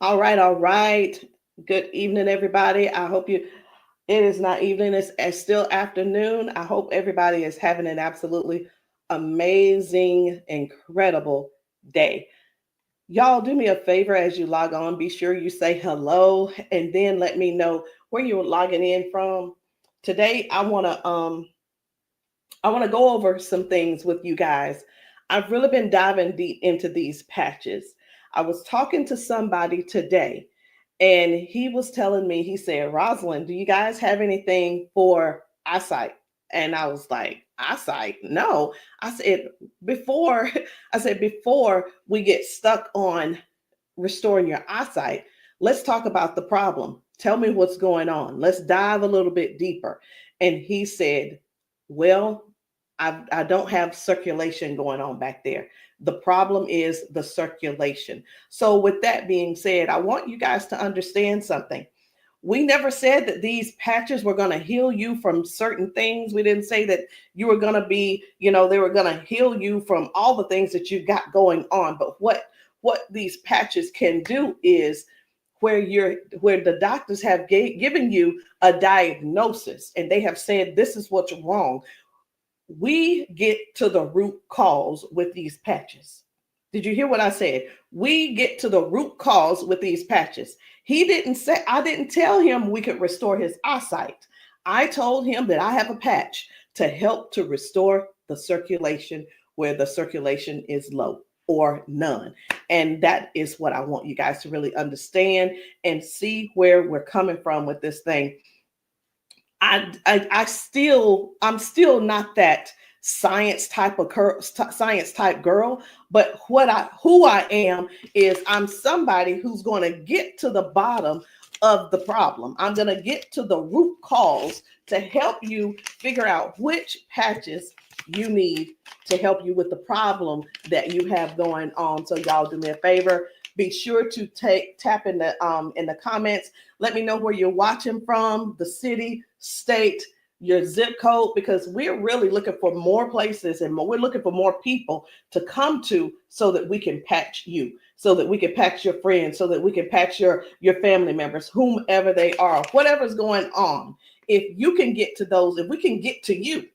All right, all right. Good evening, everybody. I hope it is not evening, it's still afternoon. I hope everybody is having an absolutely amazing, incredible day. Y'all, do me a favor as you log on. Be sure you say hello and then let me know where you're logging in from. Today, I want to go over some things with you guys. I've really been diving deep into these patches. I was talking to somebody today, and he was telling me, he said, Rosalind, do you guys have anything for eyesight? And I was like, eyesight? No. I said, before, before we get stuck on restoring your eyesight, let's talk about the problem. Tell me what's going on. Let's dive a little bit deeper. And he said, well, I don't have circulation going on back there. The problem is the circulation. So, with that being said, I want you guys to understand something. We never said that these patches were going to heal you from certain things. We didn't say that you were going to be, they were going to heal you from all the things that you got going on. But what these patches can do is where the doctors have given you a diagnosis and they have said this is what's wrong, we get to the root cause with these patches. Did you hear what I said? We get to the root cause with these patches. He didn't say, I didn't tell him we could restore his eyesight. I told him that I have a patch to help to restore the circulation where the circulation is low or none. And that is what I want you guys to really understand and see where we're coming from with this thing. I'm still not that science type girl, but who I am is I'm somebody who's going to get to the bottom of the problem. I'm going to get to the root cause to help you figure out which patches you need to help you with the problem that you have going on. So y'all do me a favor, be sure to tap in the comments. Let me know where you're watching from, the city, state, your zip code, because we're really looking for more places and we're looking for more people to come to so that we can patch you, so that we can patch your friends, so that we can patch your family members, whomever they are, whatever's going on. If you can get to those, if we can get to you,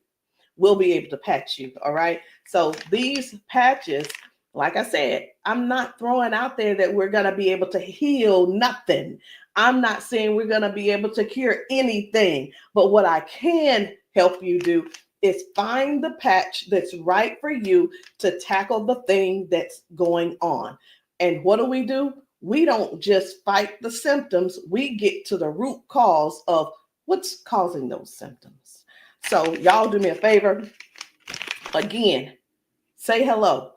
we'll be able to patch you. All right. So these patches, like I said, I'm not throwing out there that we're going to be able to heal nothing. I'm not saying we're going to be able to cure anything. But what I can help you do is find the patch that's right for you to tackle the thing that's going on. And what do? We don't just fight the symptoms, we get to the root cause of what's causing those symptoms. So, y'all do me a favor. Again, say hello.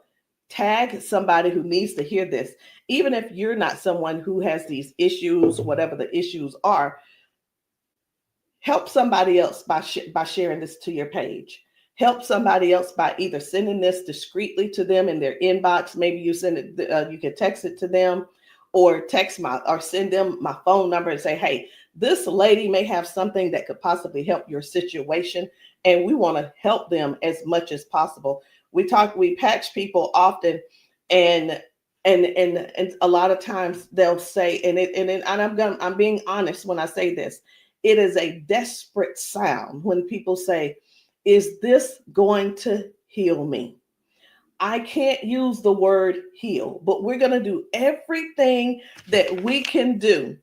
Tag somebody who needs to hear this. Even if you're not someone who has these issues, whatever the issues are, help somebody else by sharing this to your page. Help somebody else by either sending this discreetly to them in their inbox. Maybe you send it, you can text it to them, or send them my phone number and say, hey, this lady may have something that could possibly help your situation, and we want to help them as much as possible. We patch people often, and a lot of times they'll say, I'm being honest when I say this, it is a desperate sound when people say, is this going to heal me? I can't use the word heal, but we're going to do everything that we can do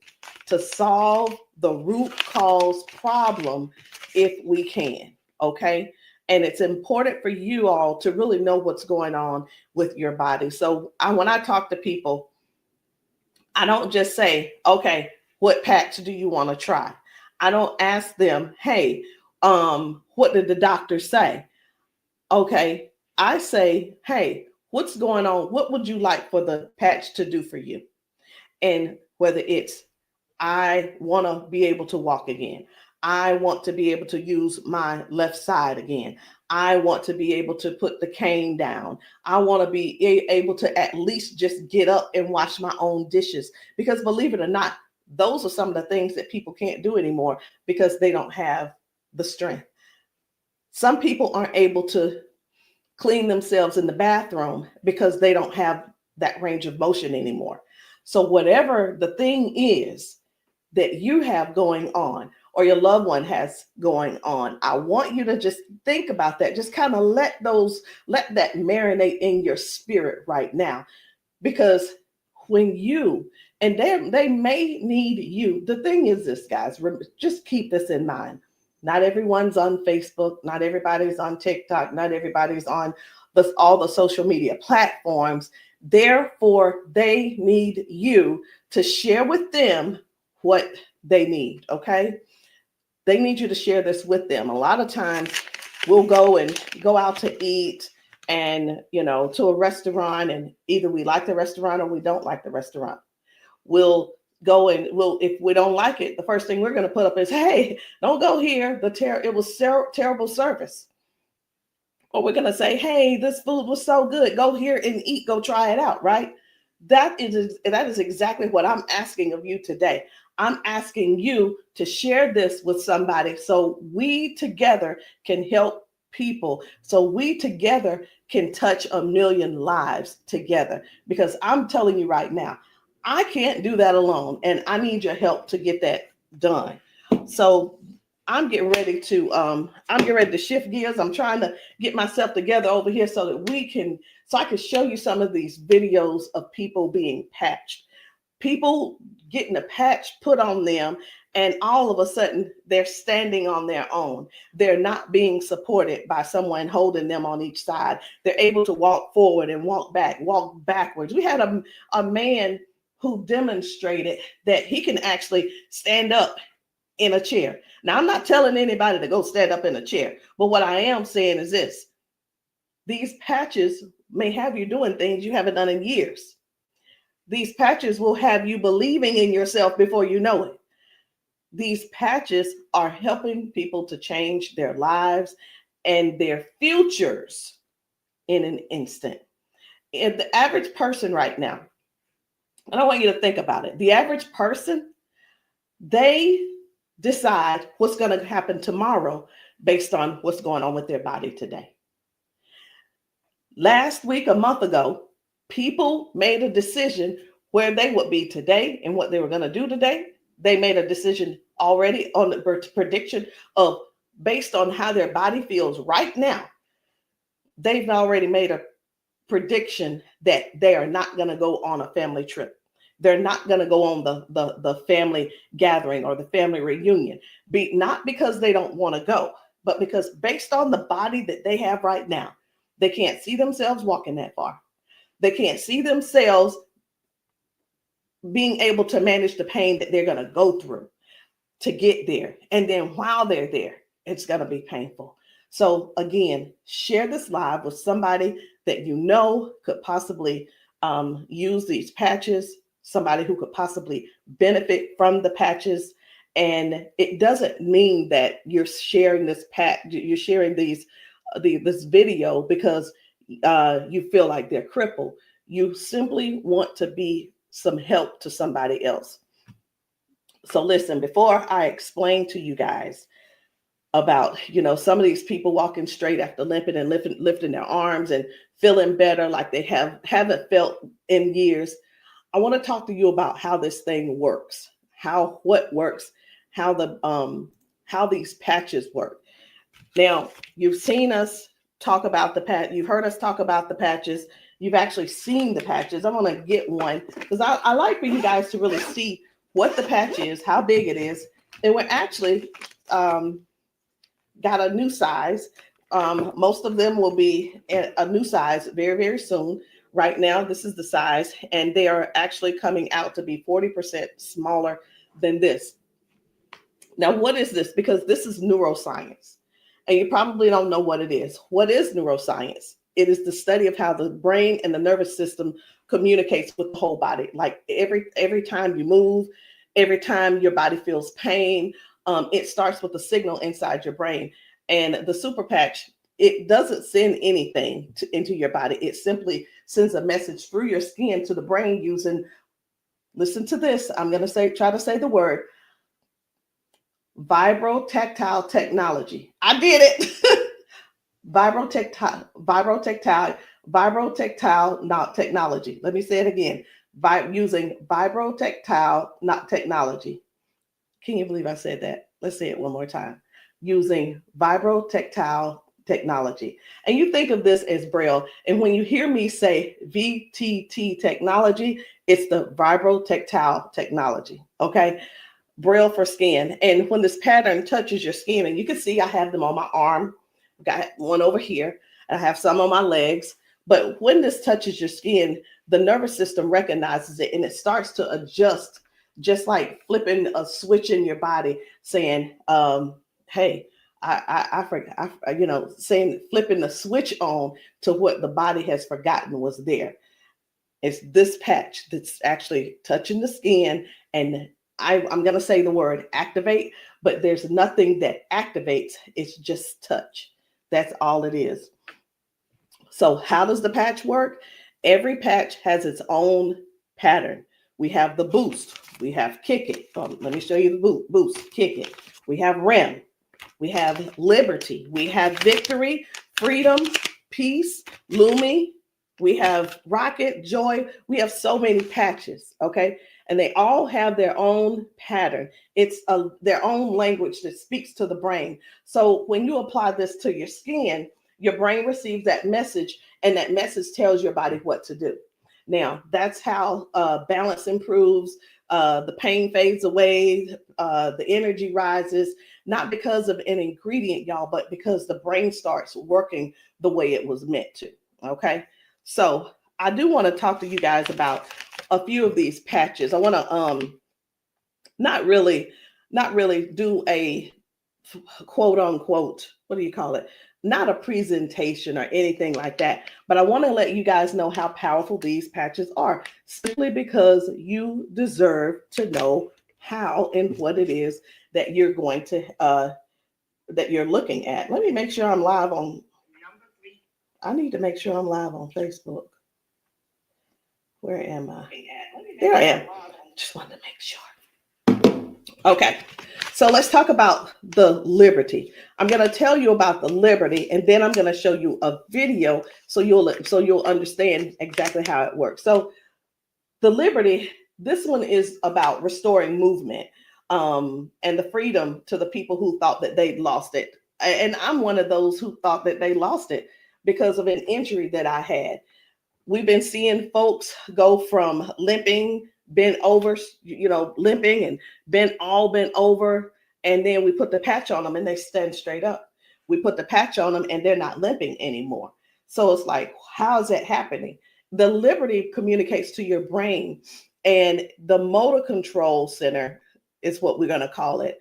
to solve the root cause problem if we can. Okay. And it's important for you all to really know what's going on with your body. So when I talk to people, I don't just say, okay, what patch do you want to try? I don't ask them, hey, what did the doctor say? Okay, I say, hey, what's going on? What would you like for the patch to do for you? And whether it's, I want to be able to walk again. I want to be able to use my left side again. I want to be able to put the cane down. I want to be able to at least just get up and wash my own dishes. Because believe it or not, those are some of the things that people can't do anymore because they don't have the strength. Some people aren't able to clean themselves in the bathroom because they don't have that range of motion anymore. So whatever the thing is that you have going on or your loved one has going on, I want you to just think about that. Just kind of let that marinate in your spirit right now. Because when you, and they may need you. The thing is this, guys, just keep this in mind. Not everyone's on Facebook, not everybody's on TikTok, not everybody's on all the social media platforms. Therefore, they need you to share with them what they need, okay? They need you to share this with them. A lot of times we'll go out to eat and, to a restaurant, and either we like the restaurant or we don't like the restaurant. We'll go and if we don't like it, the first thing we're going to put up is, hey, don't go here. It was terrible service. Or we're going to say, hey, this food was so good. Go here and eat. Go try it out, right? That is exactly what I'm asking of you today. I'm asking you to share this with somebody so we together can help people, so we together can touch 1 million lives together. Because I'm telling you right now, I can't do that alone, and I need your help to get that done. So I'm getting ready to shift gears. I'm trying to get myself together over here so that I can show you some of these videos of people being patched, people getting a patch put on them, and all of a sudden they're standing on their own. They're not being supported by someone holding them on each side. They're able to walk forward and walk backwards. We had a man who demonstrated that he can actually stand up in a chair. Now, I'm not telling anybody to go stand up in a chair, but what I am saying is this: these patches may have you doing things you haven't done in years. These patches will have you believing in yourself before you know it. These patches are helping people to change their lives and their futures in an instant. And the average person right now, and I want you to think about it. The average person, they decide what's going to happen tomorrow based on what's going on with their body today. Last week, a month ago, people made a decision where they would be today and what they were going to do today. They made a decision already on the prediction of based on how their body feels right now. They've already made a prediction that they are not going to go on a family trip. They're not going to go on the family gathering or the family reunion. Not because they don't want to go, but because based on the body that they have right now, they can't see themselves walking that far. They can't see themselves being able to manage the pain that they're going to go through to get there. And then while they're there, it's going to be painful. So again, share this live with somebody that you know could possibly use these patches, somebody who could possibly benefit from the patches. And it doesn't mean that you're sharing this you're sharing this video because you feel like they're crippled. You simply want to be some help to somebody else. So listen, before I explain to you guys about, some of these people walking straight after limping and lifting their arms and feeling better like they haven't felt in years, I want to talk to you about how this thing works, what works, how these patches work. Now, you've seen us talk about you've heard us talk about the patches. You've actually seen the patches. I'm going to get one because I like for you guys to really see what the patch is, how big it is. And we're actually got a new size. Most of them will be a new size very, very soon. Right now, this is the size, and they are actually coming out to be 40% smaller than this. Now, what is this? Because this is neuroscience, and you probably don't know what it is. What is neuroscience? It is the study of how the brain and the nervous system communicates with the whole body. Like every time you move, every time your body feels pain, it starts with a signal inside your brain. And the super patch, it doesn't send anything into your body. It simply sends a message through your skin to the brain using, listen to this, I'm going to try to say the word, vibrotactile technology. I did it. Vibrotactile technology. Let me say it again. using vibrotactile, not technology. Can you believe I said that? Let's say it one more time. Using vibrotactile technology. And you think of this as Braille. And when you hear me say VTT technology, it's the vibrotactile technology. Okay. Braille for skin. And when this pattern touches your skin, and you can see I have them on my arm, got one over here, and I have some on my legs. But when this touches your skin, the nervous system recognizes it and it starts to adjust, just like flipping a switch in your body, saying, hey, I forgot, saying, flipping the switch on to what the body has forgotten was there. It's this patch that's actually touching the skin, and I'm going to say the word activate, but there's nothing that activates. It's just touch. That's all it is. So how does the patch work? Every patch has its own pattern. We have the boost. We have kick it. Let me show you the boost, kick it. We have REM. We have liberty. We have victory, freedom, peace, Lumi. We have rocket, joy. We have so many patches, okay? And they all have their own pattern. It's their own language that speaks to the brain. So when you apply this to your skin, your brain receives that message, and that message tells your body what to do. Now, that's how balance improves, the pain fades away, the energy rises, not because of an ingredient, y'all, but because the brain starts working the way it was meant to, okay? So I do want to talk to you guys about a few of these patches. I want to not really do a quote unquote, what do you call it? Not a presentation or anything like that, but I want to let you guys know how powerful these patches are, simply because you deserve to know how and what it is that you're going to that you're looking at. Let me make sure I'm live on. I need to make sure I'm live on Facebook. Where am I? There I am. Just wanted to make sure. Okay. So let's talk about the liberty. I'm going to tell you about the liberty, and then I'm going to show you a video so you'll understand exactly how it works. So the liberty, this one is about restoring movement and the freedom to the people who thought that they'd lost it. And I'm one of those who thought that they lost it because of an injury that I had. We've been seeing folks go from limping, bent over, limping and bent over. And then we put the patch on them and they stand straight up. We put the patch on them and they're not limping anymore. So it's like, how is that happening? The liberty communicates to your brain, and the motor control center is what we're going to call it,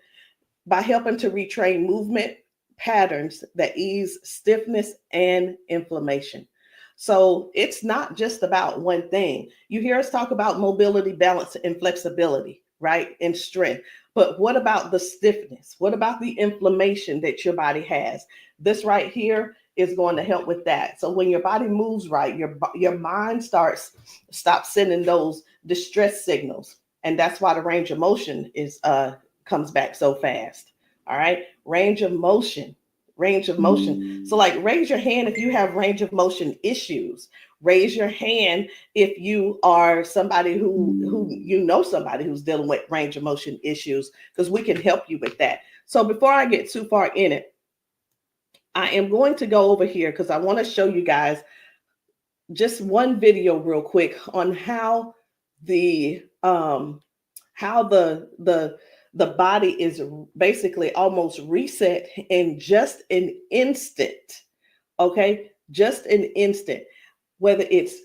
by helping to retrain movement patterns that ease stiffness and inflammation. So it's not just about one thing. You hear us talk about mobility, balance, and flexibility, right? And strength. But what about the stiffness? What about the inflammation that your body has? This right here is going to help with that. So when your body moves right, your mind stops sending those distress signals. And that's why the range of motion comes back so fast. All right. Range of motion. So like, raise your hand if you have range of motion issues. Raise your hand if you are somebody who somebody who's dealing with range of motion issues, because we can help you with that. So before I get too far in it, I am going to go over here because I want to show you guys just one video real quick on how the body is basically almost reset in just an instant. Okay, just an instant. Whether it's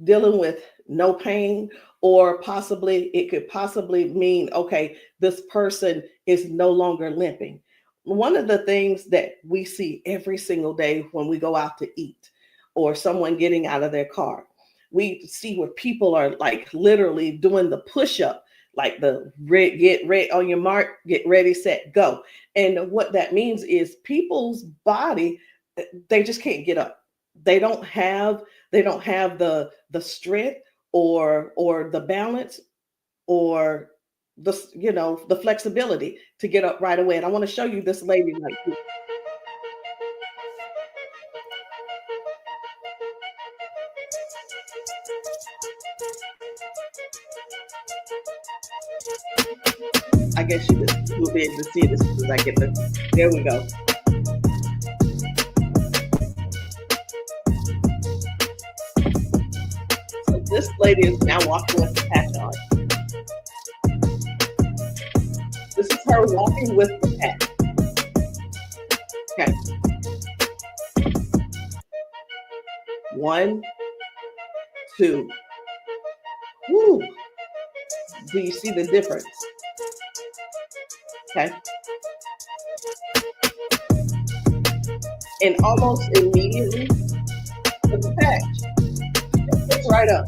dealing with no pain, or it could possibly mean, okay, this person is no longer limping. One of the things that we see every single day when we go out to eat, or someone getting out of their car, we see where people are like literally doing the push-up, like the get ready on your mark, get ready, set, go. And what that means is people's body, they just can't get up. They don't have the strength or the balance or the flexibility to get up right away. And I want to show you this lady right here. I guess you will be able to see it as soon as I get the. There we go. So this lady is now walking with the patch on. This is her walking with the patch. Okay. 1, 2. Woo. Do you see the difference? Okay. And almost immediately, with the patch, it's right up.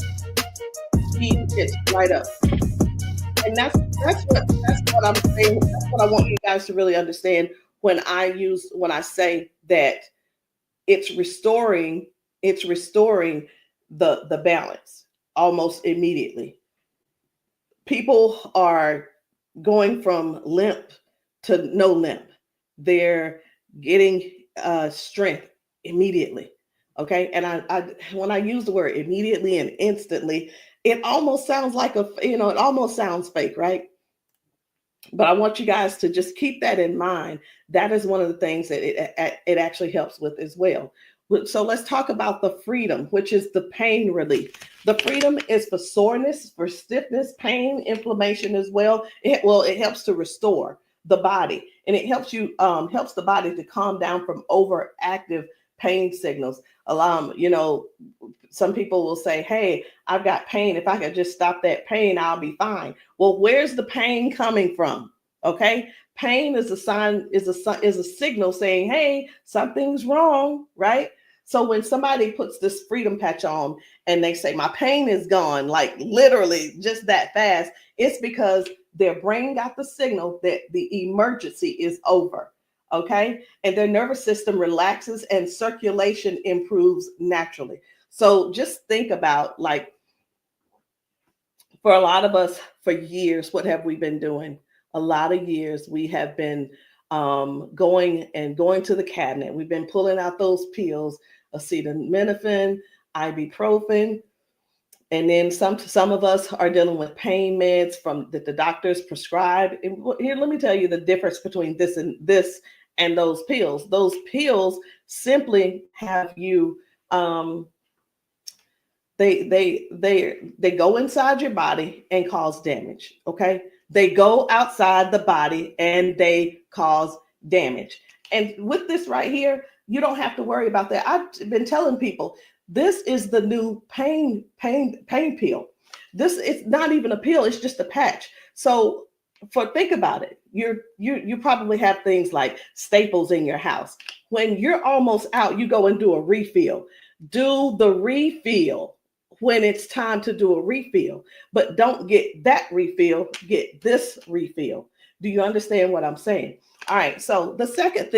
It's right up. And that's what I'm saying. That's what I want you guys to really understand when I say that it's restoring the balance almost immediately. People are going from limp to no limp. They're getting strength immediately. Okay. And I when I use the word immediately and instantly, it almost sounds like it almost sounds fake, right? But I want you guys to just keep that in mind. That is one of the things that it actually helps with as well. So let's talk about the freedom, which is the pain relief. The freedom is for soreness, for stiffness, pain, inflammation as well. It helps to restore the body, and it helps the body to calm down from overactive pain signals. Some people will say, "Hey, I've got pain. If I could just stop that pain, I'll be fine." Well, where's the pain coming from? Okay. Pain is a sign, is a signal saying, hey, something's wrong, right? So when somebody puts this freedom patch on and they say, my pain is gone, like literally just that fast, it's because their brain got the signal that the emergency is over, okay? And their nervous system relaxes and circulation improves naturally. So just think about, like, for a lot of us, for years, what have we been doing? A lot of years we have been going to the cabinet. We've been pulling out those pills, acetaminophen, ibuprofen, and then some of us are dealing with pain meds that the doctors prescribe. And here, let me tell you the difference between this and those pills. Those pills simply have you they go inside your body and cause damage. Okay. They go outside the body and they cause damage. And with this right here, you don't have to worry about that. I've been telling people, this is the new pain pill. This is not even a pill, it's just a patch. So think about it. You probably have things like staples in your house. When you're almost out, you go and do a refill. Do the refill when it's time to do a refill, but don't get that refill, get this refill. Do you understand what I'm saying? All right. So the second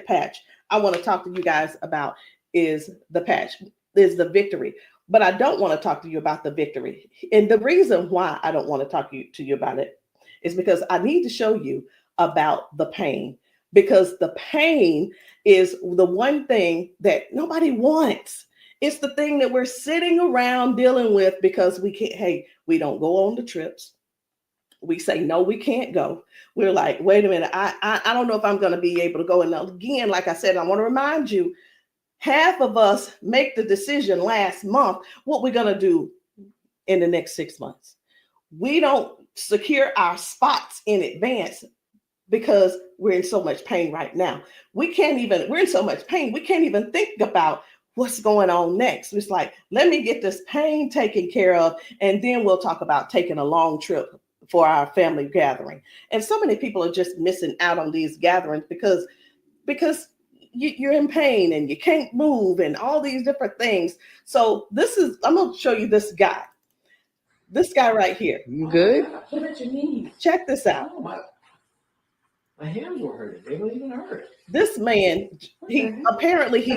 patch I want to talk to you guys about is the victory. But I don't want to talk to you about the victory. And the reason why I don't want to talk to you about it is because I need to show you about the pain, because the pain is the one thing that nobody wants. It's the thing that we're sitting around dealing with because we can't, hey, we don't go on the trips. We say, no, we can't go. We're like, wait a minute, I don't know if I'm going to be able to go. And again, like I said, I want to remind you, half of us make the decision last month what we're going to do in the next 6 months. We don't secure our spots in advance because we're in so much pain right now. We're in so much pain, we can't even think about what's going on next. It's like, let me get this pain taken care of, and then we'll talk about taking a long trip for our family gathering. And so many people are just missing out on these gatherings because you're in pain and you can't move and all these different things. So I'm going to show you this guy right here. You good? What about your knees? Check this out. Oh, my hands were hurting. They don't even hurt. This man, he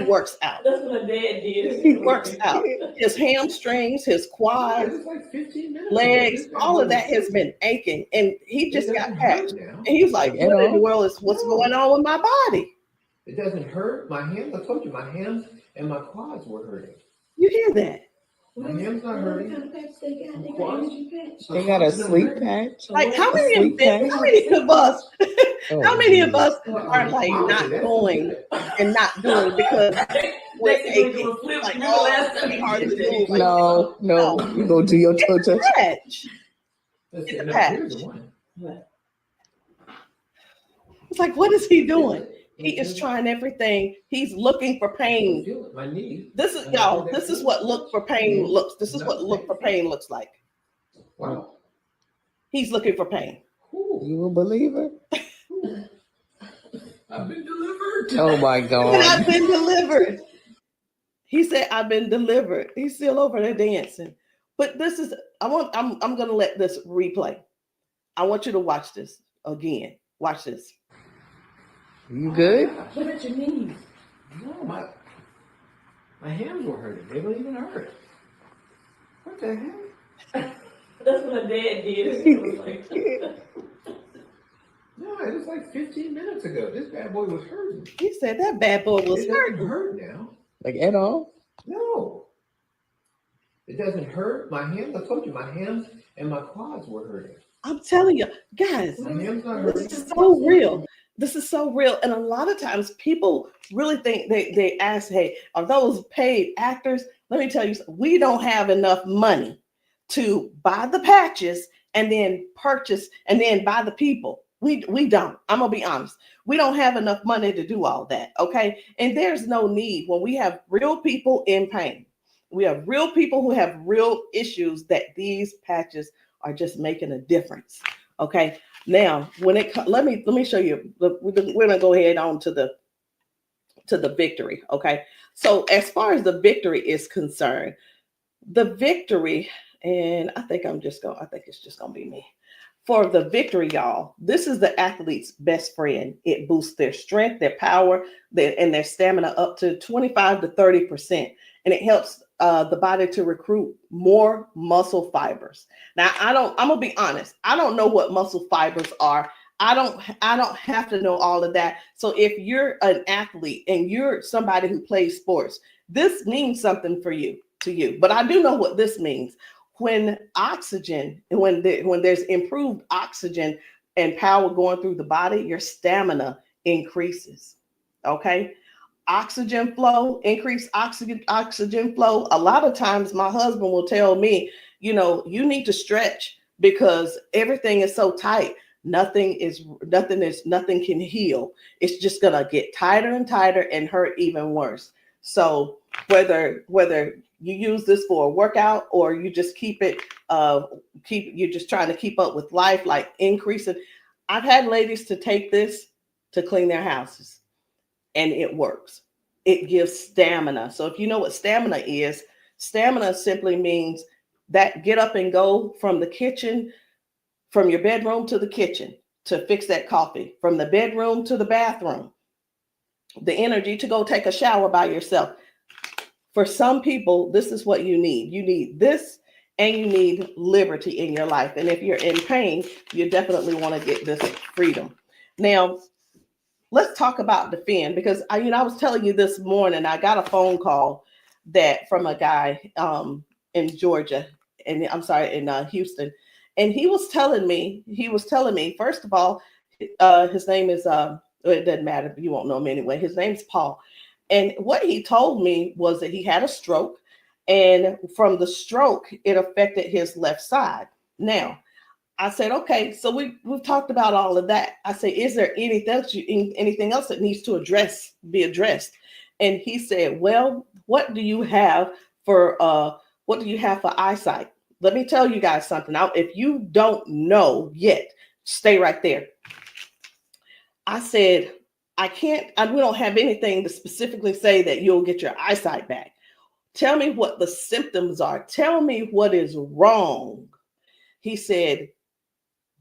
works out. That's what my dad did. He works out. His hamstrings, his quads, like 15 minutes legs, all of that has been aching. And he just got patched. And he was like, what in the world is what's going on with my body? It doesn't hurt. My hands, I told you, my hands and my quads were hurting. You hear that? My hand's not hurting. They got a sleep patch. Like how A many sleep patch? how many of us Oh, how many of us Well, are like not going and not doing because we're aching? Like, oh, it's gonna be hard to move. Like, no, no. you go do your toe touch. Patch. Let's It's see, a no, patch. here's the one. It's like, what is he doing? He is trying everything. He's looking for pain. Feel it, my knee. This is y'all. This is what look for pain looks. This is what look for pain looks like. Wow. He's looking for pain. You a believer? I've been delivered. Oh my And God. I've been delivered. He said, "I've been delivered." He's still over there dancing. But this is. I'm gonna let this replay. I want you to watch this again. Watch this. You good? What at your knees? No, my hands were hurting. They don't even hurt. What the heck? That's what my dad did. It was like, No, it was like 15 minutes ago. This bad boy was hurting. He said that bad boy was It doesn't hurting. hurt now. Like at all? No. It doesn't hurt. My hands, I told you, my hands and my quads were hurting. I'm telling you, guys, My hands not hurting. this is so real. This is so real. And a lot of times people really think they ask, hey, are those paid actors? Let me tell you, we don't have enough money to buy the patches and then purchase and then buy the people. We don't. I'm gonna be honest. We don't have enough money to do all that. Okay. And there's no need when we have real people in pain. We have real people who have real issues that these patches are just making a difference. Okay. Now, when it let me show you. We're gonna go ahead on to the victory. Okay. So as far as the victory is concerned, the victory, and I think it's just gonna be me. For the victory, y'all, this is the athlete's best friend. It boosts their strength, their power, and their stamina up to 25 to 30%. And it helps the body to recruit more muscle fibers. Now, I'm gonna be honest. I don't know what muscle fibers are. I don't have to know all of that. So if you're an athlete and you're somebody who plays sports, this means something to you. But I do know what this means. When there's improved oxygen and power going through the body, your stamina increases. Okay. Oxygen flow, increased oxygen flow. A lot of times my husband will tell me, you need to stretch because everything is so tight. Nothing can heal. It's just gonna get tighter and tighter and hurt even worse. So whether you use this for a workout or you just you're just trying to keep up with life, like increasing. I've had ladies to take this to clean their houses and it works. It gives stamina. So if you know what stamina simply means that get up and go from the kitchen, from your bedroom to the kitchen to fix that coffee, from the bedroom to the bathroom, the energy to go take a shower by yourself. For some people, this is what you need. You need this and you need liberty in your life. And if you're in pain, you definitely want to get this freedom. Now, let's talk about defend, because I was telling you this morning, I got a phone call from a guy in Georgia, and I'm sorry, in Houston. And he was telling me, first of all, his name is, it doesn't matter, you won't know him anyway. His name's Paul. And what he told me was that he had a stroke, and from the stroke, it affected his left side. Now, I said, okay, so we've talked about all of that. I said, is there anything else that needs to be addressed? And he said, well, what do you have for eyesight? Let me tell you guys something. Now, if you don't know yet, stay right there. I said, we don't have anything to specifically say that you'll get your eyesight back. Tell me what the symptoms are. Tell me what is wrong. He said,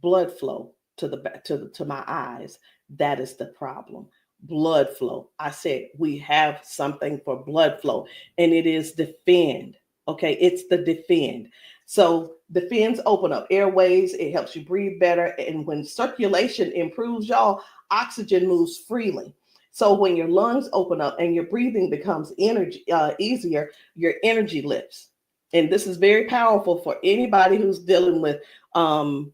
blood flow to my eyes. That is the problem. Blood flow. I said, we have something for blood flow, and it is defend. Okay, it's the defend. So defends open up airways. It helps you breathe better. And when circulation improves, y'all, oxygen moves freely. So when your lungs open up and your breathing becomes easier, your energy lifts. and this is very powerful for anybody who's dealing with airflow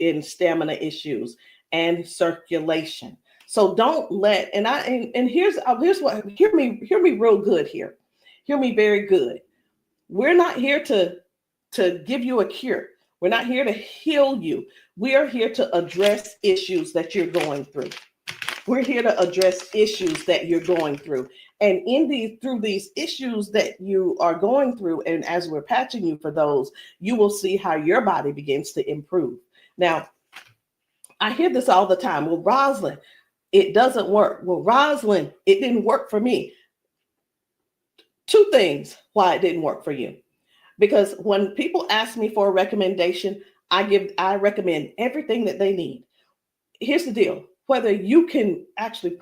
and stamina issues and circulation. So don't let, and here's what, hear me real good here. Hear me very good. We're not here to give you a cure. We're not here to heal you. We are here to address issues that you're going through. We're here to address issues that you're going through. And through these issues that you are going through, and as we're patching you for those, you will see how your body begins to improve. Now, I hear this all the time. Well, Rosalind, it doesn't work. Well, Rosalind, it didn't work for me. Two things why it didn't work for you. Because when people ask me for a recommendation, I recommend everything that they need. Here's the deal. Whether you can actually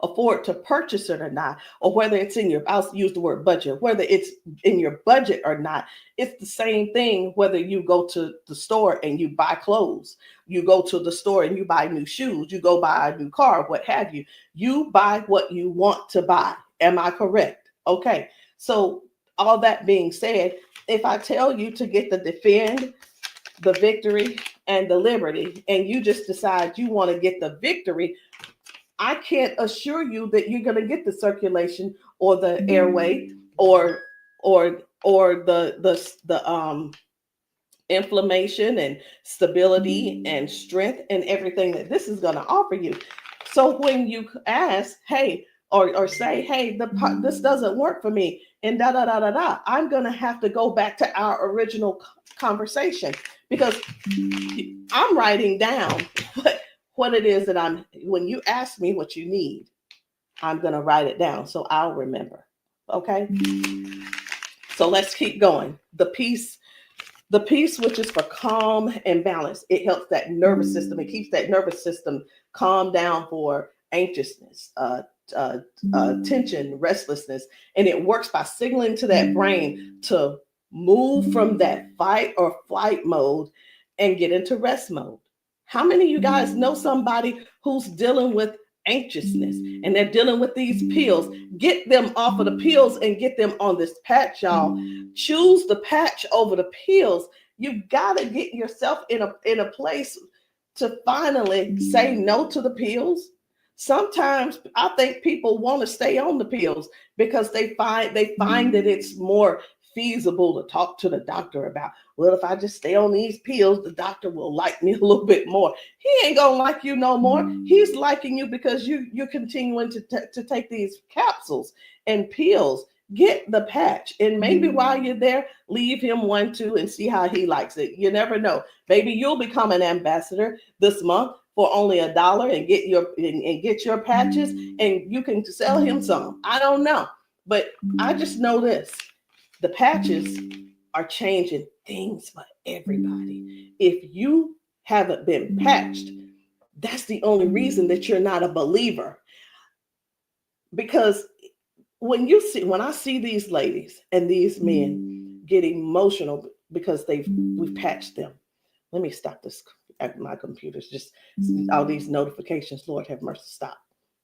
afford to purchase it or not, or whether it's I'll use the word budget, whether it's in your budget or not, it's the same thing whether you go to the store and you buy clothes, you go to the store and you buy new shoes, you go buy a new car, what have you. You buy what you want to buy. Am I correct? Okay. So all that being said, if I tell you to get the Defend, the Victory, and the Liberty, and you just decide you want to get the Victory, I can't assure you that you're going to get the circulation or the airway or the inflammation and stability and strength and everything that this is going to offer you. So when you ask, hey, or say, hey, this doesn't work for me, and I'm going to have to go back to our original conversation, because I'm writing down what it is that when you ask me what you need, I'm going to write it down so I'll remember. Okay. So let's keep going. The peace, which is for calm and balance. It helps that nervous system. It keeps that nervous system calm down for anxiousness, tension, restlessness. And it works by signaling to that brain to move from that fight or flight mode and get into rest mode. How many of you guys know somebody who's dealing with anxiousness and they're dealing with these pills? Get them off of the pills and get them on this patch, y'all. Choose the patch over the pills. You got to get yourself in a place to finally say no to the pills. Sometimes I think people want to stay on the pills because they find that it's more feasible to talk to the doctor about, well, if I just stay on these pills, the doctor will like me a little bit more. He ain't gonna like you no more. He's liking you because you're continuing to take these capsules and pills. Get the patch, and maybe while you're there, leave him one too and see how he likes it. You never know. Maybe you'll become an ambassador this month for only $1 and get your patches, and you can sell him some. I don't know, but I just know this. The patches are changing things for everybody. If you haven't been patched, that's the only reason that you're not a believer. Because when I see these ladies and these men get emotional because we've patched them. Let me stop this. My computer's just all these notifications. Lord have mercy, stop.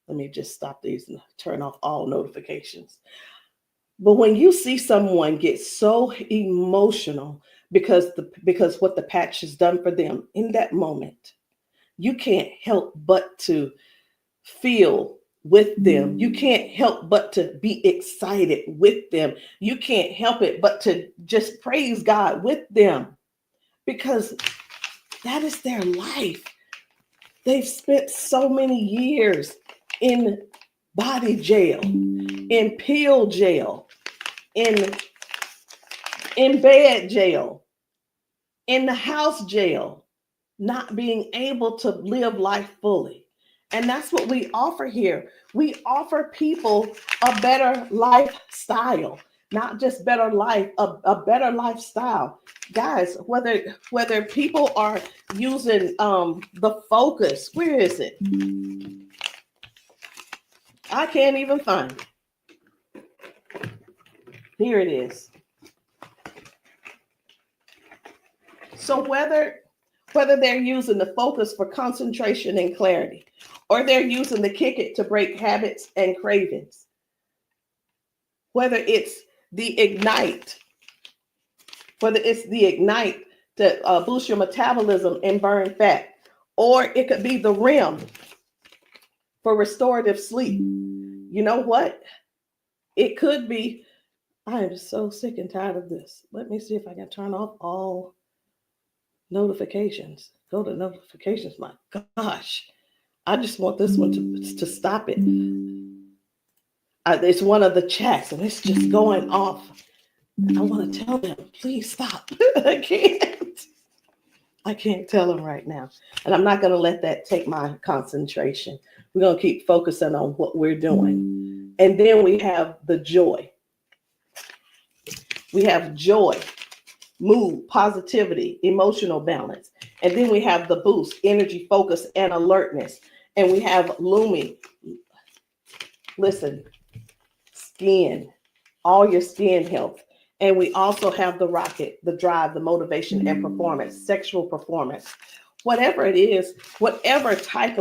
Let me just stop these and turn off all notifications. But when you see someone get so emotional because what the patch has done for them in that moment, you can't help but to feel with them. You can't help but to be excited with them. You can't help it but to just praise God with them, because that is their life. They've spent so many years in body jail, in pill jail, in bed jail, in the house jail, not being able to live life fully. And that's what we offer here. We offer people a better lifestyle, not just better life, a better lifestyle. Guys, whether people are using the Focus, where is it? I can't even find it. Here it is. So whether they're using the Focus for concentration and clarity, or they're using the Kick It to break habits and cravings, whether it's the Ignite. It's the Ignite to boost your metabolism and burn fat. Or it could be the REM for restorative sleep. You know what? It could be, I am so sick and tired of this. Let me see if I can turn off all notifications. Go to notifications. My gosh. I just want this one to stop it. It's one of the chats and it's just going off. I want to tell them, please stop. I can't tell them right now. And I'm not going to let that take my concentration. We're going to keep focusing on what we're doing. And then we have the joy. We have joy, mood, positivity, emotional balance. And then we have the boost, energy, focus, and alertness. And we have Lumi. Listen, skin, all your skin health. And we also have the rocket, the drive, the motivation and performance, sexual performance. Whatever it is, whatever type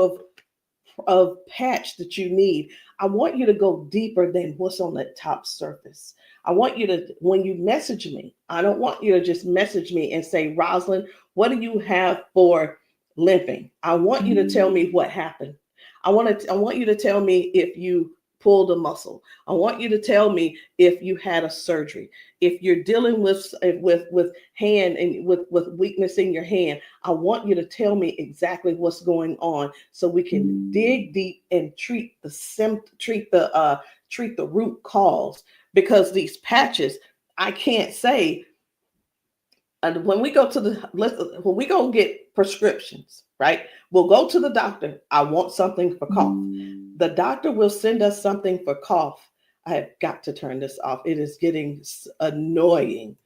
of patch that you need, I want you to go deeper than what's on the top surface. I want you to, when you message me, I don't want you to just message me and say, Rosalind, what do you have for limping? I want you to tell me what happened. I want you to tell me if you pulled a muscle. I want you to tell me if you had a surgery. If you're dealing with hand and with weakness in your hand, I want you to tell me exactly what's going on so we can dig deep and treat the root cause. Because these patches, I can't say. And when we go get prescriptions, right? We'll go to the doctor. I want something for cough. The doctor will send us something for cough. I have got to turn this off. It is getting annoying.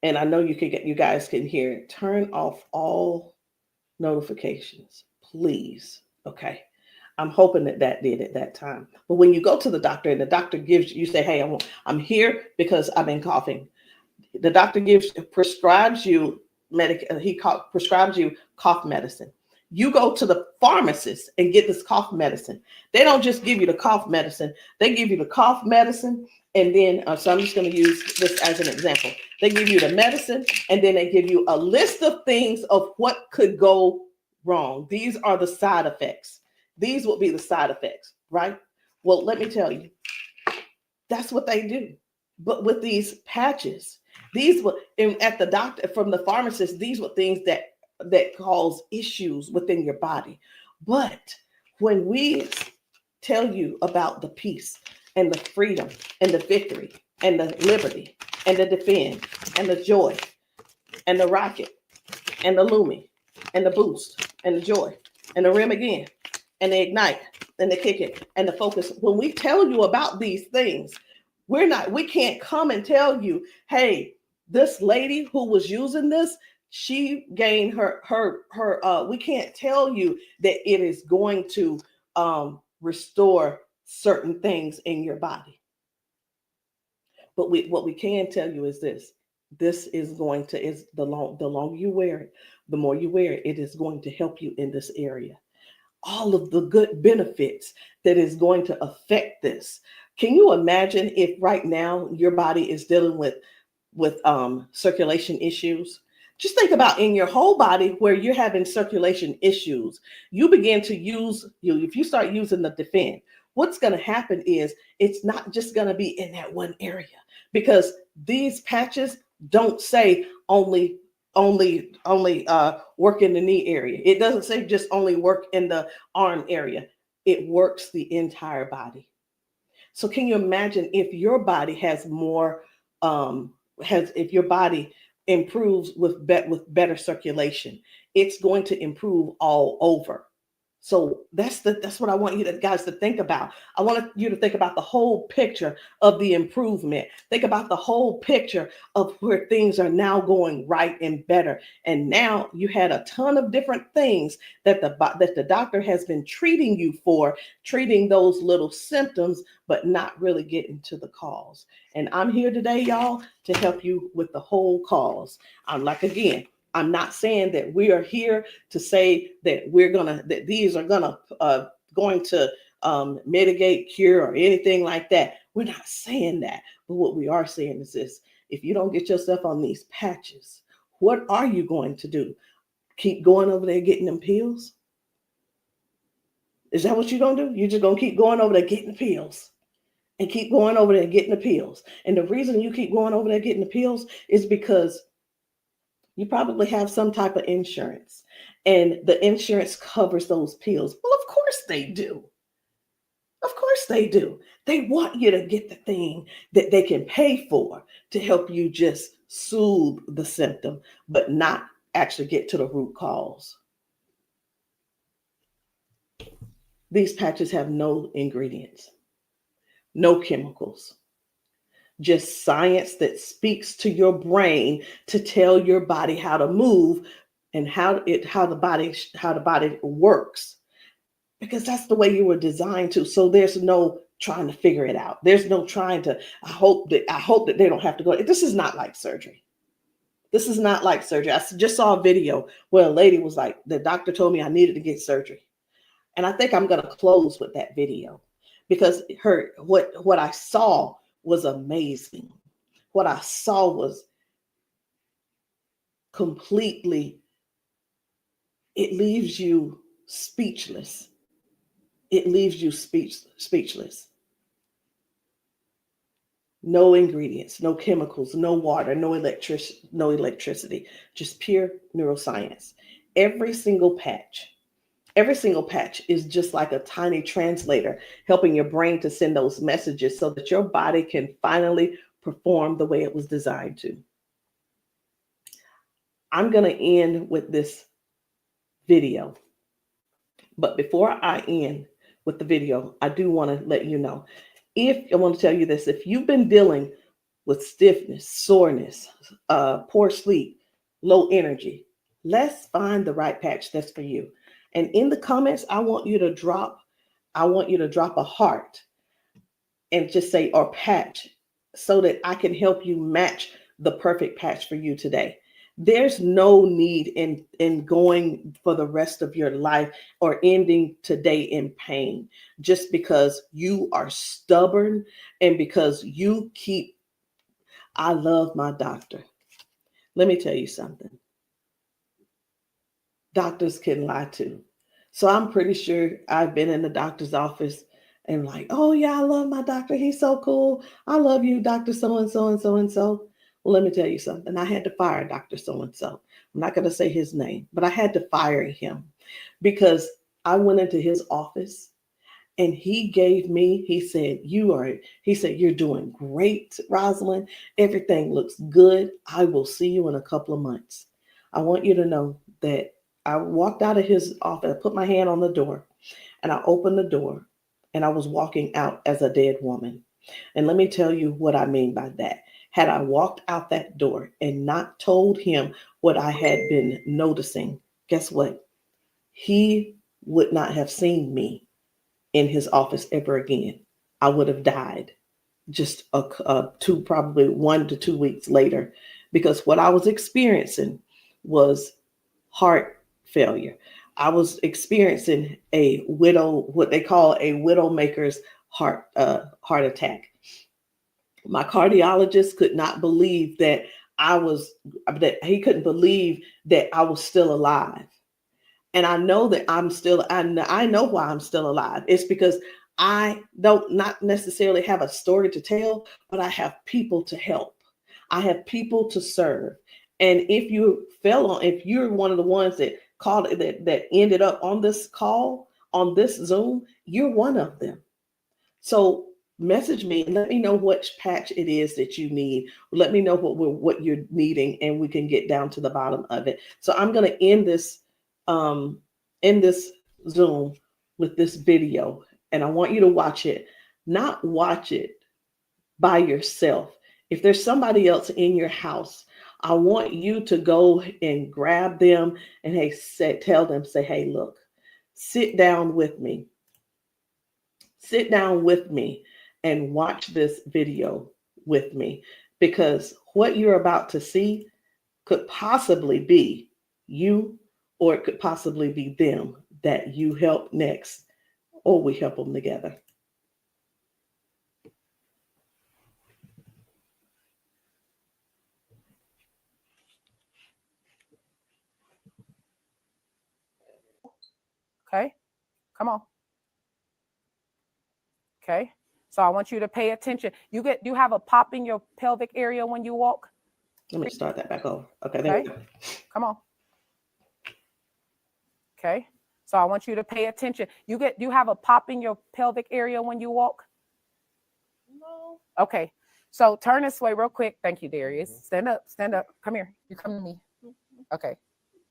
And I know you guys can hear it. Turn off all notifications, please. Okay. I'm hoping that did at that time. But when you go to the doctor and the doctor gives you say, hey, I'm here because I've been coughing. The doctor prescribes you prescribes you cough medicine. You go to the pharmacist and get this cough medicine. They don't just give you the cough medicine. They give you the cough medicine. And then, so I'm just going to use this as an example. They give you the medicine and then they give you a list of things of what could go wrong. These are the side effects. These will be the side effects, right? Well, let me tell you, that's what they do. But with these patches, these were at the doctor, from the pharmacist, these were things that cause issues within your body. But when we tell you about the peace and the freedom and the victory and the liberty and the defend and the joy and the rocket and the Lumi and the boost and the joy and the REM again and the ignite and the kick it and the focus, when we tell you about these things, we can't come and tell you, hey, this lady who was using this, she gained we can't tell you that it is going to restore certain things in your body. But what we can tell you is this is going to, the longer you wear it, the more you wear it, it is going to help you in this area. All of the good benefits that is going to affect this. Can you imagine if right now your body is dealing with circulation issues? Just think about in your whole body where you're having circulation issues. You begin to if you start using the defend, what's going to happen is it's not just going to be in that one area, because these patches don't say only work in the knee area. It doesn't say just only work in the arm area. It works the entire body. So can you imagine if your body has more, if your body improves with better circulation, it's going to improve all over. So that's what I want you guys to think about. I want you to think about the whole picture of the improvement. Think about the whole picture of where things are now going right and better. And now you had a ton of different things that the doctor has been treating you for, treating those little symptoms, but not really getting to the cause. And I'm here today, y'all, to help you with the whole cause. I'm not saying that we are here to say that that these are going to mitigate, cure, or anything like that. We're not saying that, But what we are saying is this: if you don't get yourself on these patches, what are you going to do? Keep going over there getting them pills? Is that what you're going to do? You're just going to keep going over there getting the pills and keep going over there getting the pills. And the reason you keep going over there getting the pills is because you probably have some type of insurance, and the insurance covers those pills. Well, of course they do. Of course they do. They want you to get the thing that they can pay for to help you just soothe the symptom, but not actually get to the root cause. These patches have no ingredients, no chemicals, just science that speaks to your brain to tell your body how to move and how the body works, because that's the way you were designed to. So there's no trying to figure it out. There's no trying to, I hope that they don't have to go. This is not like surgery. This is not like surgery. I just saw a video where a lady was like, the doctor told me I needed to get surgery. And I think I'm going to close with that video, because what I saw was amazing. What I saw was completely, it leaves you speechless. It leaves you speechless. No ingredients, no chemicals, no water, no electricity, just pure neuroscience. Every single patch is just like a tiny translator, helping your brain to send those messages so that your body can finally perform the way it was designed to. I'm going to end with this video. But before I end with the video, I do want to let you know, I want to tell you this: if you've been dealing with stiffness, soreness, poor sleep, low energy, let's find the right patch that's for you. And in the comments, I want you to drop a heart and just say, or patch, so that I can help you match the perfect patch for you today. There's no need in going for the rest of your life or ending today in pain just because you are stubborn and because you keep, I love my doctor. Let me tell you something. Doctors can lie too. So I'm pretty sure I've been in the doctor's office and like, oh yeah, I love my doctor. He's so cool. I love you, Dr. So-and-so and so-and-so. Well, let me tell you something. I had to fire Dr. So-and-so. I'm not going to say his name, but I had to fire him because I went into his office and he said, you're doing great, Rosalind. Everything looks good. I will see you in a couple of months. I want you to know that I walked out of his office, I put my hand on the door and I opened the door and I was walking out as a dead woman. And let me tell you what I mean by that. Had I walked out that door and not told him what I had been noticing, guess what? He would not have seen me in his office ever again. I would have died just probably 1 to 2 weeks later, because what I was experiencing was heart failure. I was experiencing what they call a widowmaker's heart attack. My cardiologist could not believe that he couldn't believe that I was still alive. And I know that I know why I'm still alive. It's because I don't not necessarily have a story to tell, but I have people to help. I have people to serve. And if you're one of the ones that called that ended up on this call, on this Zoom, you're one of them. So message me and let me know which patch it is that you need. Let me know what you're needing, and we can get down to the bottom of it. So I'm going to end this Zoom with this video, and I want you to watch it. Not watch it by yourself. If there's somebody else in your house, I want you to go and grab them and tell them, hey, look, sit down with me. Sit down with me and watch this video with me, because what you're about to see could possibly be you, or it could possibly be them that you help next, or we help them together. Okay, come on. Okay, so I want you to pay attention. You have a pop in your pelvic area when you walk. Let me start that back over. Okay, there we go. Come on. Okay, so I want you to pay attention. You have a pop in your pelvic area when you walk. No. Okay, so turn this way real quick. Thank you, Darius. Stand up. Stand up. Come here. You come to me. Okay,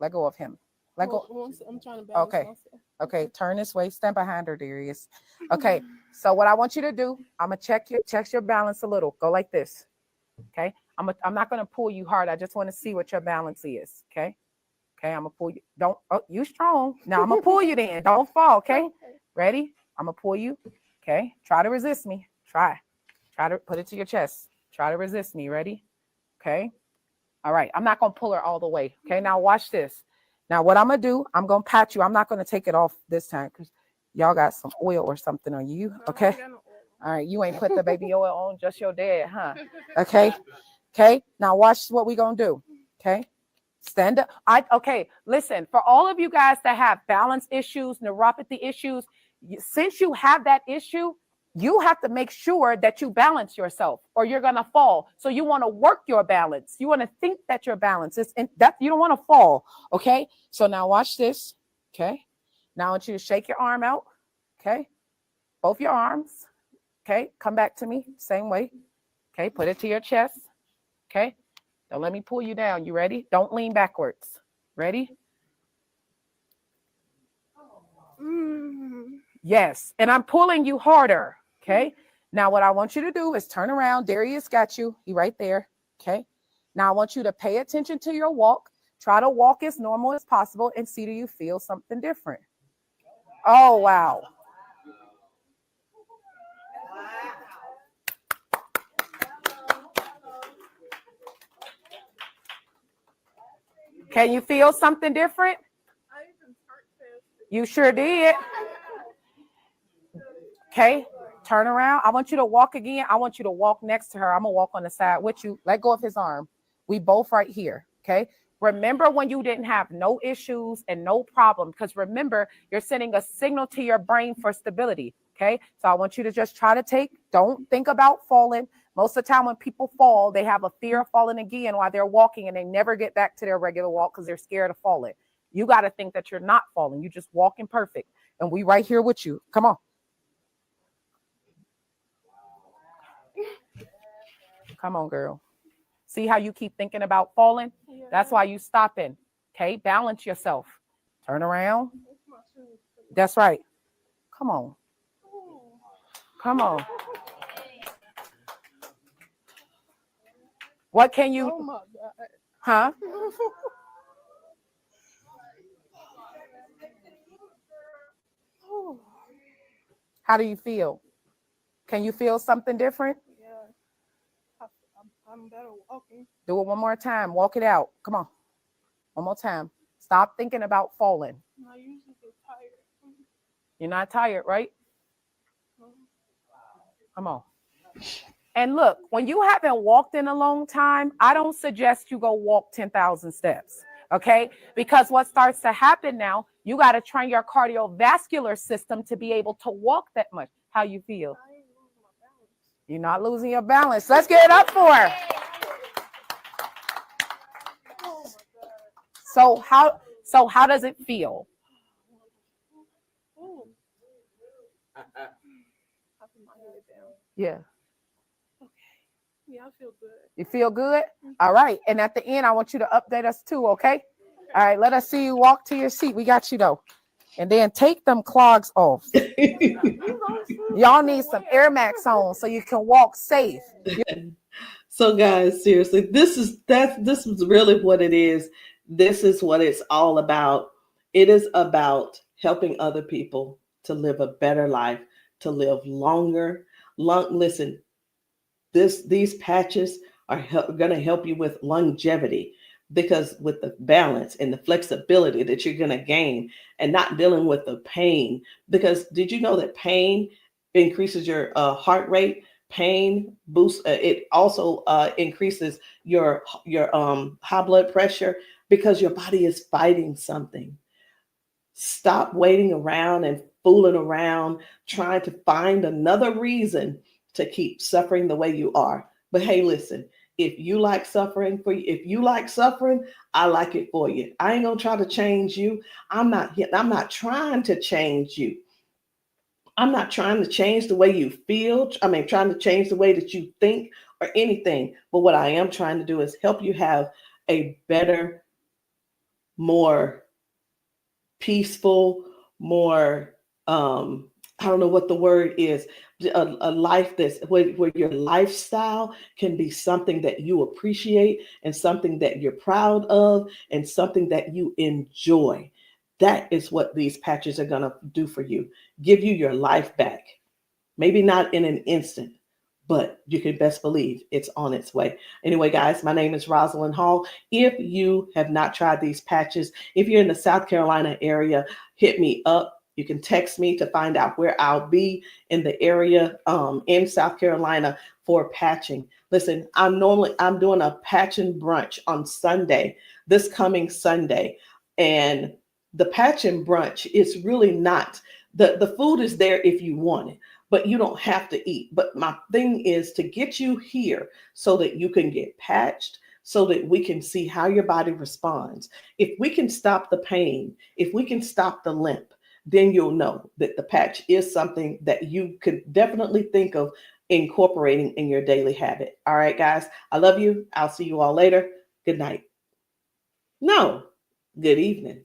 let go of him. Let go. I'm trying to balance Okay. myself. Okay, turn this way. Stand behind her, Darius. Okay, so what I want you to do, I'm gonna check your balance a little. Go like this. Okay, I'm not gonna pull you hard. I just want to see what your balance is. Okay, I'm gonna pull you. You strong. Now I'm gonna pull you. Then don't fall. Okay, ready? I'm gonna pull you. Okay, try to resist me. Try to put it to your chest. Try to resist me. Ready? Okay. All right. I'm not gonna pull her all the way. Okay. Now watch this. Now, what I'm going to do, I'm going to pat you. I'm not going to take it off this time because y'all got some oil or something on you. Okay. All right. You ain't put the baby oil on, just your dad, huh? Okay. Okay. Now, watch what we're going to do. Okay. Stand up. Okay. Listen, for all of you guys that have balance issues, neuropathy issues, since you have that issue, you have to make sure that you balance yourself or you're going to fall. So you want to work your balance. You want to think that your balance is that you don't want to fall. Okay. So now watch this. Okay. Now I want you to shake your arm out. Okay. Both your arms. Okay. Come back to me. Same way. Okay. Put it to your chest. Okay. Don't let me pull you down. You ready? Don't lean backwards. Ready? Yes. And I'm pulling you harder. Okay. Now what I want you to do is turn around. Darius got you. He right there. Okay. Now I want you to pay attention to your walk. Try to walk as normal as possible and see, do you feel something different? Oh, wow. Can you feel something different? You sure did. Okay. Turn around. I want you to walk again. I want you to walk next to her. I'm going to walk on the side with you. Let go of his arm. We both right here. Okay. Remember when you didn't have no issues and no problem, because remember, you're sending a signal to your brain for stability. Okay. So I want you to just try to don't think about falling. Most of the time when people fall, they have a fear of falling again while they're walking and they never get back to their regular walk because they're scared of falling. You got to think that you're not falling. You just walking perfect. And we right here with you. Come on. Come on, girl. See how you keep thinking about falling? Yeah. That's why you stopping. Okay, balance yourself. Turn around. That's right. Come on. Come on. What can you? Oh my God. Huh? How do you feel? Can you feel something different? I'm better walking. Do it one more time. Walk it out. Come on. One more time. Stop thinking about falling. I usually get tired. You're not tired, right? Come on. And look, when you haven't walked in a long time, I don't suggest you go walk 10,000 steps. Okay? Because what starts to happen now, you got to train your cardiovascular system to be able to walk that much. How you feel? You're not losing your balance. Let's get it up for her. So how does it feel? Yeah. Okay. Yeah, I feel good. You feel good? All right. And at the end, I want you to update us too, okay? All right, let us see you walk to your seat. We got you though. And then take them clogs off. Y'all need some Air Max on so you can walk safe. So guys, seriously, this is really what it is. This is what it's all about. It is about helping other people to live a better life, to live longer. Listen, these patches are going to help you with longevity, because with the balance and the flexibility that you're going to gain and not dealing with the pain. Because did you know that pain increases your heart rate? Pain boosts, it also increases your high blood pressure, because your body is fighting something. Stop waiting around and fooling around, trying to find another reason to keep suffering the way you are. But hey, listen, if you like suffering if you like suffering, I like it for you. I ain't gonna try to change you. I'm not trying to change you. I'm not trying to change the way you feel. Trying to change the way that you think or anything. But what I am trying to do is help you have a better, more peaceful, more, I don't know what the word is, a life that's where your lifestyle can be something that you appreciate and something that you're proud of and something that you enjoy. That is what these patches are going to do for you. Give you your life back. Maybe not in an instant, but you can best believe it's on its way. Anyway, guys, my name is Rosalind Hall. If you have not tried these patches, if you're in the South Carolina area, hit me up. You can text me to find out where I'll be in the area in South Carolina for patching. Listen, I'm doing a patching brunch on Sunday, this coming Sunday. And the patching brunch is really not, the food is there if you want it, but you don't have to eat. But my thing is to get you here so that you can get patched, so that we can see how your body responds. If we can stop the pain, if we can stop the limp, then you'll know that the patch is something that you could definitely think of incorporating in your daily habit. All right, guys, I love you. I'll see you all later. Good night. No, good evening.